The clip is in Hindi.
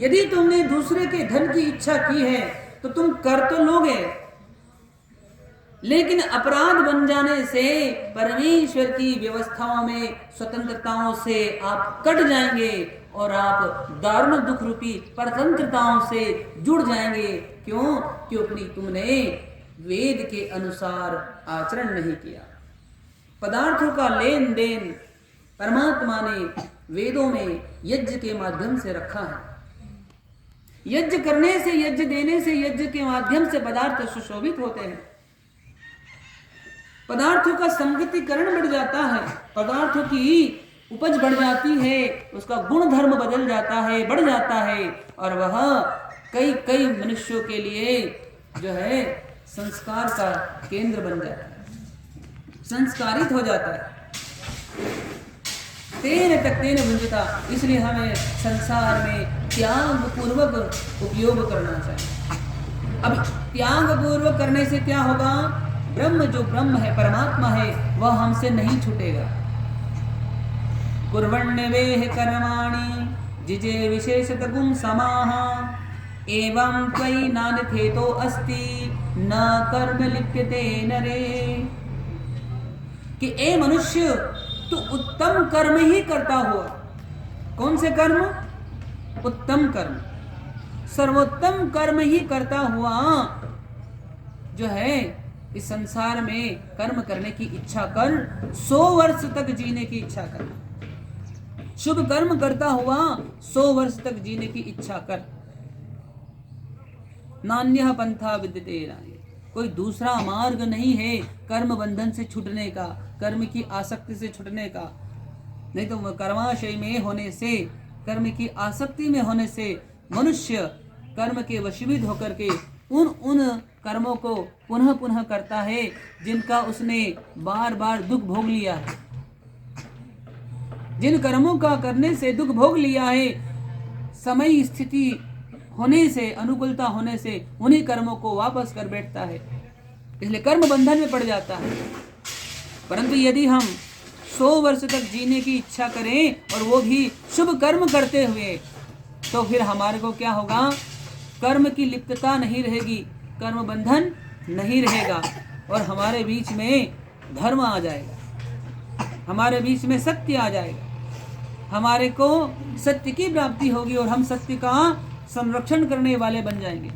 यदि तुमने दूसरे के धन की इच्छा की है तो तुम कर तो लोगे, लेकिन अपराध बन जाने से परमेश्वर की व्यवस्थाओं में स्वतंत्रताओं से आप कट जाएंगे और आप दारुण दुख रूपी परतंत्रताओं से जुड़ जाएंगे। क्यों? क्योंकि तुमने वेद के अनुसार आचरण नहीं किया। पदार्थों का लेन देन परमात्मा ने वेदों में यज्ञ के माध्यम से रखा है। यज्ञ करने से, यज्ञ देने से, यज्ञ के माध्यम से पदार्थ सुशोभित होते हैं, पदार्थों का संगतिकरण बढ़ जाता है, पदार्थों की उपज बढ़ जाती है, उसका गुण धर्म बदल जाता है, बढ़ जाता है, और वह कई कई मनुष्यों के लिए जो है संस्कार का केंद्र बन जाता है, संस्कारित हो जाता है। तेन तक्तेन भुंजता, इसलिए हमें संसार में त्याग पूर्वक उपयोग करना चाहिए। अब त्याग पूर्वक करने से क्या होगा? ब्रह्म, जो ब्रह्म है, परमात्मा है, वह हमसे नहीं छूटेगा। कुर्वण्यवेह कर्माणि जिजे विशेषत गुण समाह एवं त्वयि नान्यथेतो अस्ति न कर्म लिप्यते नरे। कि ए मनुष्य, तू उत्तम कर्म ही करता हुआ, कौन से कर्म? उत्तम कर्म, सर्वोत्तम कर्म ही करता हुआ जो है इस संसार में कर्म करने की इच्छा कर, 100 वर्ष तक जीने की इच्छा कर। शुभ कर्म करता हुआ 100 वर्ष तक जीने की इच्छा कर। नान्यः पंथा विद्यते राये, कोई दूसरा मार्ग नहीं है कर्म बंधन से छूटने का, कर्म की आसक्ति से छूटने का। नहीं तो कर्माशय में होने से, कर्म की आसक्ति में होने से मनुष्य कर्म के वशीभूत होकर के उन कर्मों को पुनः पुनः करता है जिनका उसने बार बार दुख भोग लिया है। जिन कर्मों का करने से दुख भोग लिया है, समय स्थिति होने से, अनुकूलता होने से उन्हीं कर्मों को वापस कर बैठता है, इसलिए कर्म बंधन में पड़ जाता है। परंतु यदि हम 100 वर्ष तक जीने की इच्छा करें और वो भी शुभ कर्म करते हुए, तो फिर हमारे को क्या होगा? कर्म की लिप्तता नहीं रहेगी, कर्म बंधन नहीं रहेगा, और हमारे बीच में धर्म आ जाएगा, हमारे बीच में सत्य आ जाएगा, हमारे को सत्य की प्राप्ति होगी और हम सत्य का संरक्षण करने वाले बन जाएंगे।